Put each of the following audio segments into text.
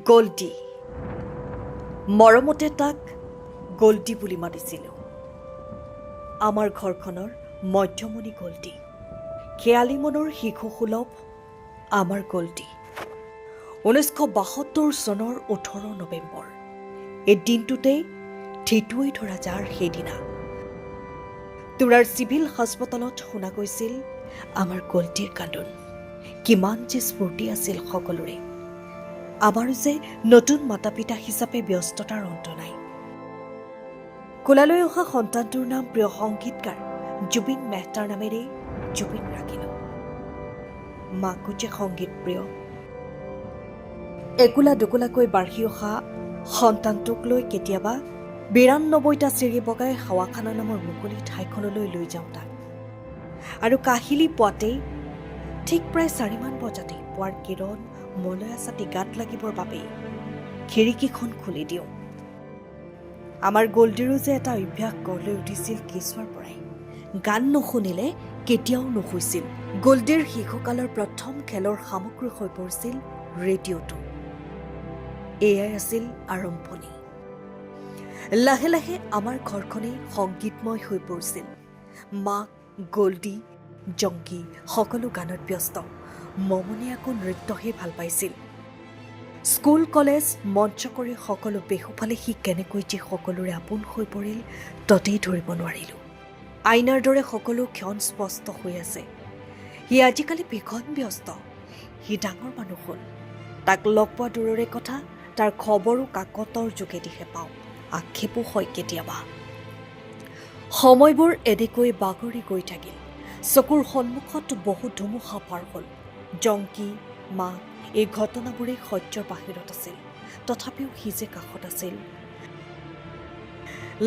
গল্ডি মৰমতে তাক গল্ডি বুলি মাতিছিলোঁ। আমাৰ ঘৰখনৰ মধ্যমণি গল্ডি, খেয়ালি মনৰ শিশুসুলভ আমাৰ গল্ডি। 1972 চনৰ 18 নৱেম্বৰ এই দিনটোতেই ঠিতুৱৈ ধৰা যাৰ সেইদিনা তুৰাৰ চিভিল হাস্পতালত শুনা গৈছিল আমাৰ গল্ডিৰ কান্দোন। কিমান যে স্ফূৰ্তি আছিল সকলোৰে। আমাৰো যে নতুন মাতা পিতা হিচাপে ব্যস্ততাৰ অন্ত নাই। কোলালৈ অহা সন্তানটোৰ নাম প্ৰিয় সংগীতকাৰ জুবিন মেহতাৰ নামেৰে জুবিন ৰাখিলোঁ। মাকো যে সংগীত প্ৰিয়। একুলা দুকুলাকৈ বাঢ়ি অহা সন্তানটোক লৈ কেতিয়াবা 92টা চিৰি বগাই হাৱাখানা নামৰ মুকলি ঠাইখনলৈ লৈ যাওঁ তাক। আৰু কাহিলী পোৱাতেই ঠিক প্ৰায় 4 মান বজাতেই পুৱাৰ কিৰণ মলয়া ছাতি গাত লাগিবৰ বাবেই খিৰিকীখন খুলি দিওঁ। আমাৰ গল্ডিৰো যে এটা অভ্যাস গঢ় লৈ উঠিছিল কেঁচুৱাৰ পৰাই। গান নুশুনিলে কেতিয়াও নুশুইছিল। গল্ডিৰ শিশুকালৰ প্ৰথম খেলৰ সামগ্ৰী হৈ পৰিছিল ৰেডিঅ'টো। এয়াই আছিল আৰম্ভণি। লাহে লাহে আমাৰ ঘৰখনেই সংগীতময় হৈ পৰিছিল। মাক, গল্ডি, জংকী সকলো গানত ব্যস্ত। মমনীয়াকো নৃত্যহে ভাল পাইছিল। স্কুল কলেজ মঞ্চ কৰি সকলো বেহুফালে সি কেনেকৈ যে সকলোৰে আপোন হৈ পৰিল ততেই ধৰিব নোৱাৰিলোঁ। আইনাৰ দৰে সকলো ক্ষণ স্পষ্ট হৈ আছে। সি আজিকালি ভীষণ ব্যস্ত। সি ডাঙৰ মানুহ হ'ল। তাক লগ পোৱা দূৰৰে কথা, তাৰ খবৰো কাকতৰ যোগেদিহে পাওঁ। আক্ষেপো হয় কেতিয়াবা। সময়বোৰ এনেকৈ বাগৰি গৈ থাকিল। চকুৰ সন্মুখত বহু ধুমুহা পাৰ হ'ল। জংকী, মাক এই ঘটনাবোৰেই সহ্যৰ বাহিৰত আছিল। তথাপিও সি যে কাষত আছিল।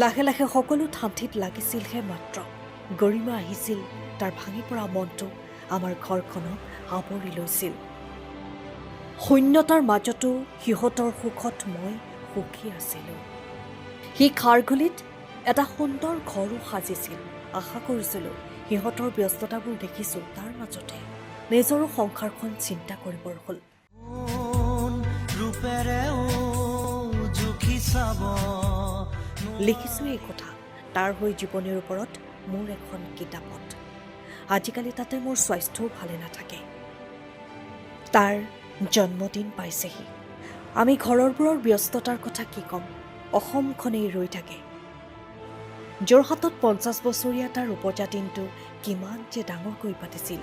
লাহে লাহে সকলো ঠাণ্ঠিত লাগিছিলহে মাত্ৰ। গৰিমা আহিছিল। তাৰ ভাঙি পৰা মনটো আমাৰ ঘৰখনক আৱৰি লৈছিল। শূন্যতাৰ মাজতো সিহঁতৰ সুখত মই সুখী আছিলোঁ। সি খাৰঘুলিত এটা সুন্দৰ ঘৰো সাজিছিল। আশা কৰিছিলোঁ সিহঁতৰ ব্যস্ততাবোৰ দেখিছোঁ তাৰ মাজতে নিজৰো সংসাৰখন চিন্তা কৰিবৰ হ'ল। লিখিছোঁ এই কথা তাৰ হৈ জীৱনীৰ ওপৰত মোৰ এখন কিতাপত। আজিকালি তাতে মোৰ স্বাস্থ্যও ভালে নাথাকে। তাৰ জন্মদিন পাইছেহি। আমি ঘৰৰবোৰৰ ব্যস্ততাৰ কথা কি ক'ম। অসমখনেই ৰৈ থাকে। যোৰহাটত 50 বছৰীয়া তাৰ উপজা দিনটো কিমান যে ডাঙৰকৈ পাতিছিল।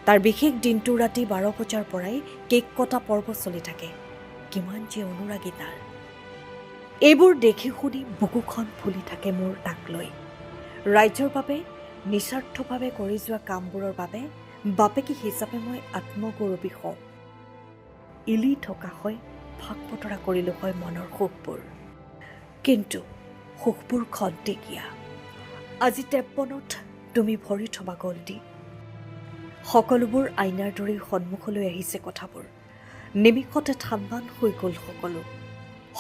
তাৰ বিশেষ দিনটো ৰাতি 12 বজাৰ পৰাই কেক কটা পৰ্ব চলি থাকে। কিমান যে অনুৰাগী তাৰ। এইবোৰ দেখি শুনি বুকুখন ফুলি থাকে মোৰ তাক লৈ। ৰাইজৰ বাবে নিস্বাৰ্থভাৱে কৰি যোৱা কামবোৰৰ বাবে বাপেকি হিচাপে মই আত্মগৌৰৱী হওঁ। ইলি থকা হয় ভাগ বতৰা কৰিলোঁ হয় মনৰ সুখবোৰ। কিন্তু সুখবোৰ খন্তেকীয়া। আজি 53ত তুমি ভৰি থবা গল্ডি। সকলোবোৰ আইনাৰ দৰেই সন্মুখলৈ আহিছে কথাবোৰ। নিমিষতে ঠান হৈ গ'ল সকলো।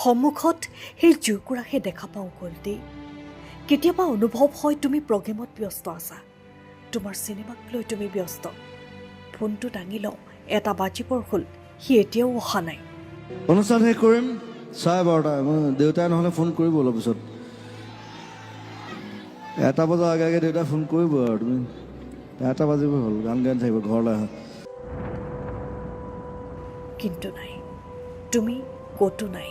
সন্মুখত সেই জুইকুৰাহে দেখা পাওঁ গল্ডি। কেতিয়াবা অনুভৱ হয় তুমি প্ৰগ্ৰেমত ব্যস্ত আছা। তোমাৰ চিনেমাক লৈ তুমি ব্যস্ত। ফোনটো দাঙি লওঁ, 1 বাজিবৰ হ'ল। সি এতিয়াও অহা নাই। অনুষ্ঠান শেষ কৰিম 12:30। মই দেউতাই নহ'লে ফোন কৰিব অলপ পিছত। 1 বজাৰ আগে আগে দেউতাই ফোন কৰিব আৰু তুমি 1 বাজিব হ'ল। গান গাই থাকিব ঘৰলৈ আহা। কিন্তু নাই, তুমি ক'তো নাই।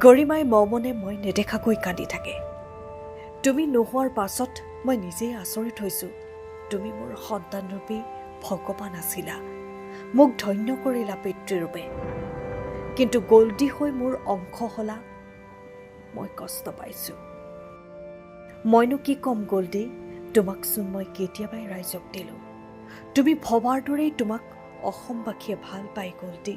গৰিমাই মমনে মই নেদেখাকৈ কান্দি থাকে। তুমি নোহোৱাৰ পাছত মই নিজেই আচৰিত হৈছোঁ। তুমি মোৰ সন্তানৰূপী ভগৱান আছিলা। মোক ধন্য কৰিলা পিতৃৰূপে। কিন্তু গল্ডি হৈ মোৰ অংশ হলা। মই কষ্ট পাইছোঁ। মইনো কি ক'ম গল্ডি। তোমাকচোন মই কেতিয়াবাই ৰাইজক দিলোঁ। তুমি ভবাৰ দৰেই তোমাক অসমবাসীয়ে ভাল পায় গল্ডি।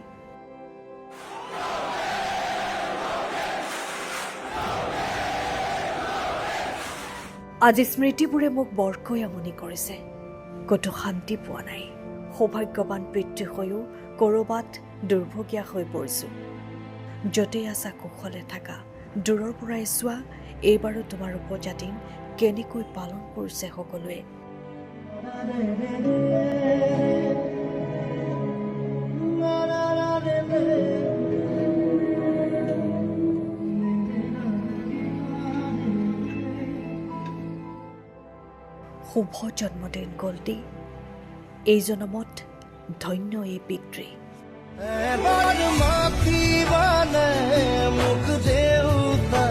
আজি স্মৃতিবোৰে মোক বৰকৈ আমনি কৰিছে। ক'তো শান্তি পোৱা নাই। সৌভাগ্যৱান পিতৃ হৈও ক'ৰবাত দুৰ্ভগীয়া হৈ পৰিছোঁ। য'তেই আছা কুশলে থাকা। দূৰৰ পৰাই চোৱা এইবাৰো তোমাৰ উপজা দিন কেনেকৈ পালন কৰিছে সকলোৱে। শুভ জন্মদিন গল্টি এই জনমত ধন্য এই পিতৃ এবাৰ মাতিবানে মুখ দেউতা